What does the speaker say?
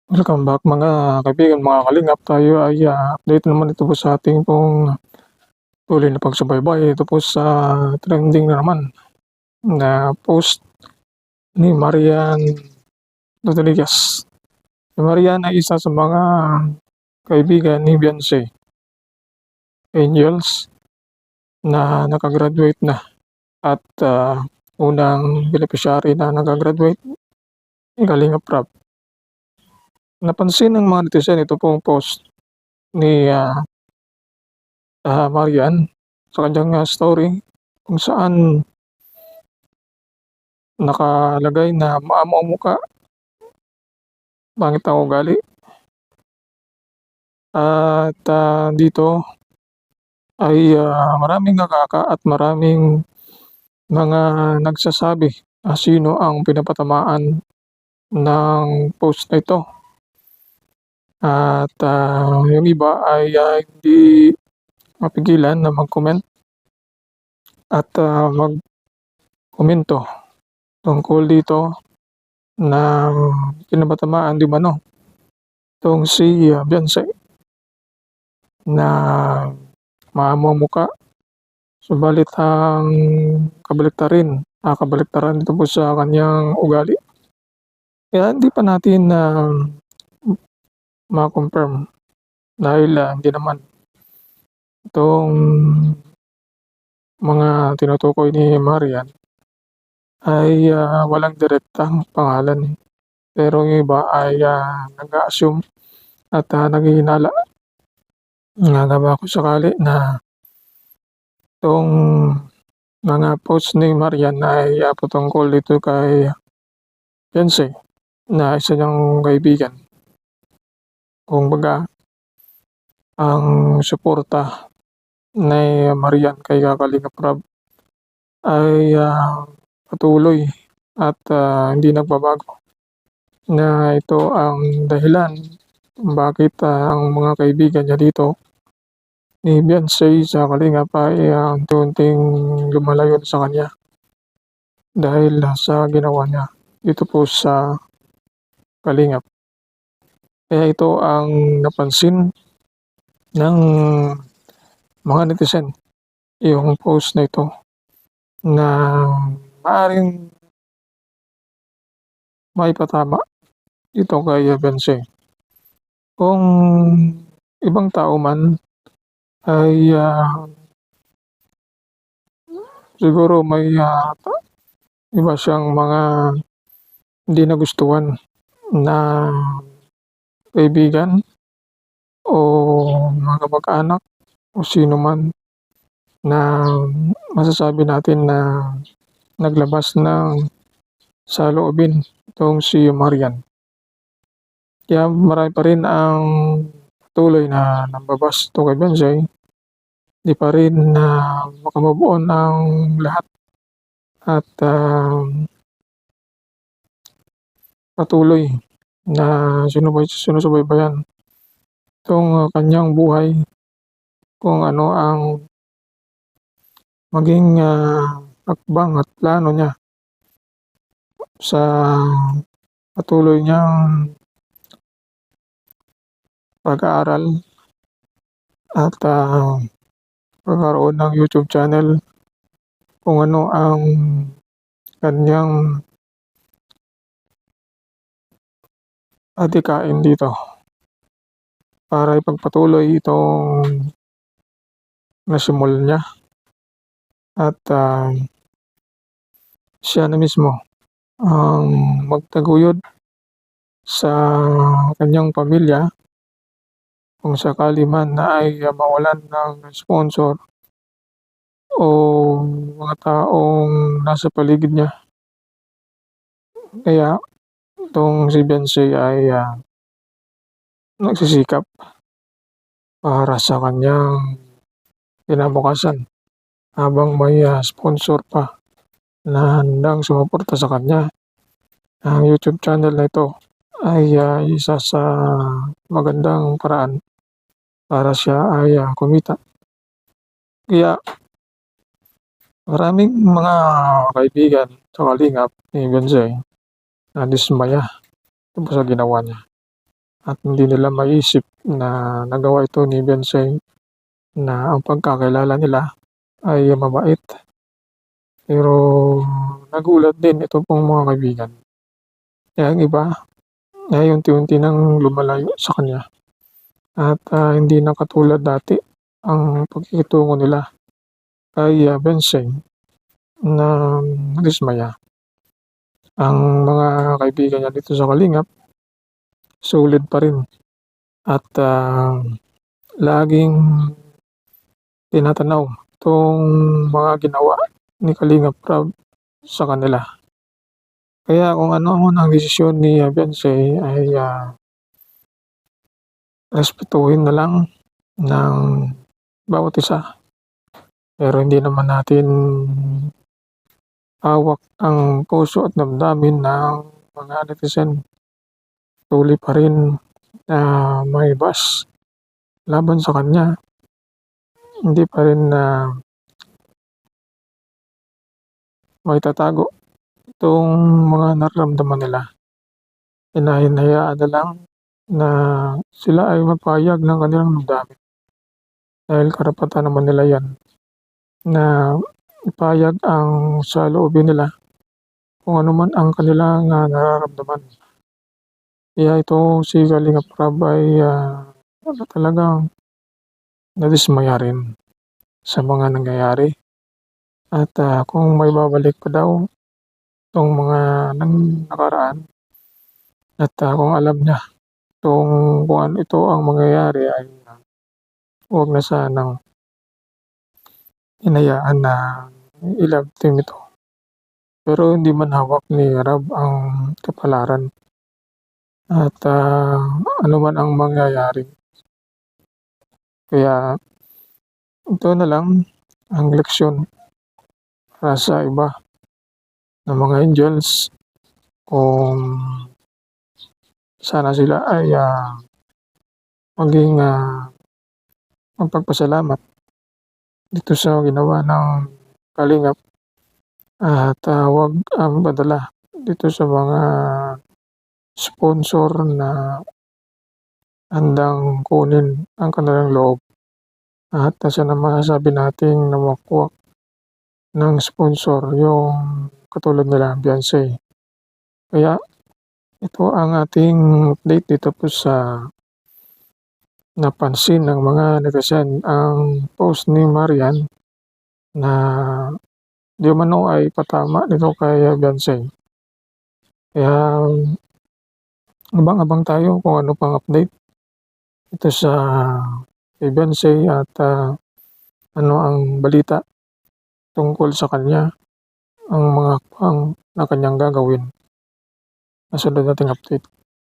Welcome back mga kaibigan, mga kalingap. Tayo ay update naman ito po sa ating pong tuloy na pagsubaybay. Ito po sa trending na naman na post ni Marian Rodriguez. Si Marian ay isa sa mga kaibigan ni Beyonce Angels na nakagraduate na at unang beneficiary na nakagraduate ni Kalingap Rap. Napansin ng mga netizen ito pong post ni Marian sa kanyang story kung saan nakalagay na maamo ang mukha, pangit ang ugali. At dito ay maraming nakaka at maraming mga nagsasabi sino ang pinapatamaan ng post na ito. At yung iba ay hindi mapigilan na mag-comment at magkomento tungkol dito na pinapatamaan di mano itong si Beyonce na maamo ang mukha. Subalit ang kabaliktaran dito po sa kanyang ugali. Kaya hindi pa natin ma-confirm dahil hindi naman itong mga tinutukoy ni Marian ay walang direktang pangalan. Pero yung iba ay nag-a-assume at naghihinala nga ba kung sakali na itong mga post ni Marian ay patungkol dito kay Beyonce na isa niyang kaibigan. Kumbaga, ang suporta ni Marian kay Kalingap Rap ay patuloy at hindi nagbabago, na ito ang dahilan kung bakit ang mga kaibigan niya dito ni Beyonce sa Kalingap ay unti-unting lumalayo sa kanya dahil sa ginawa niya dito po sa Kalingap. Kaya ito ang napansin ng mga netizen, yung post na ito na maaaring maipatama dito kay Beyonce. Kung ibang tao man ay siguro may iba siyang mga hindi nagustuhan na kaibigan o mga kamag-anak o sino man na masasabi natin na naglabas ng saloobin itong si Marian. Kaya marami pa rin ang patuloy na nambabas ito kay Beyonce. Di pa rin na makamove on ang lahat at patuloy na sinusubaybayan itong kanyang buhay, kung ano ang maging hakbang at plano niya sa patuloy niyang pag-aaral at pagkaroon ng YouTube channel, kung ano ang kanyang adhikain dito para ipagpatuloy itong nasimulan niya at siya na mismo ang magtaguyod sa kanyang pamilya kung sakali man na ay mawalan ng sponsor o mga taong nasa paligid niya. Kaya itong si Beyonce ay nagsisikap para sa kanyang kinabukasan habang may sponsor pa na handang sumuporta sa kanya. Ang YouTube channel na ito ay isa sa magandang paraan para siya ay kumita. Kaya maraming mga kaibigan sa Kalingap ni Beyonce na dismaya tungkol sa ginawa niya. at hindi nila maisip na nagawa ito ni Beyonce na ang pagkakilala nila ay mabait. Pero nagulat din ito pong mga kaibigan. Kaya ang iba ay unti-unti nang lumalayo sa kanya at hindi na katulad dati ang pakikitungo nila kay Beyonce na nadismaya. Ang mga kaibigan niya dito sa Kalingap solid pa rin at laging tinatanaw itong mga ginawa ni Kalingap Rab sa kanila. Kaya kung ano man ang desisyon ni Beyonce ay respetuhin na lang ng bawat isa. Pero hindi naman natin hawak ang puso at damdamin ng mga netizen. Tuloy pa rin na may bash laban sa kanya. Hindi pa rin maitatago itong mga nararamdaman nila. Hinahayaan na lang na sila ay mapahayag ng kanilang damdamin. Dahil karapatan naman nila yan na ipahayag ang saloobin nila kung ano man ang kanilang nararamdaman. Kaya ito si Kalingap Rab ay talagang nadismaya rin sa mga nangyayari. At kung may babalik pa daw itong mga nakaraan at kung alam niya kung ano ito ang mangyayari ay huwag na sanang hinayaan na i-love team ito. Pero hindi man hawak ni Rab ang kapalaran at ano man ang mangyayari. Kaya ito na lang ang leksyon para sa iba ng mga angels kung sana sila ay maging magpagpasalamat dito sa ginawa ng Kalingap at huwag padala dito sa mga sponsor na handang kunin ang kanilang loob at sana masasabi nating nawakwak ng sponsor yung katulad nila Beyonce. Kaya ito ang ating update dito po sa napansin ng mga netizen ang post ni Marian na di umano ay patama nito kay Beyonce. Kaya abang-abang tayo kung ano pang update ito sa kay Beyonce at ano ang balita tungkol sa kanya, ang mga hakbang na kanyang gagawin. Nasunod nating update.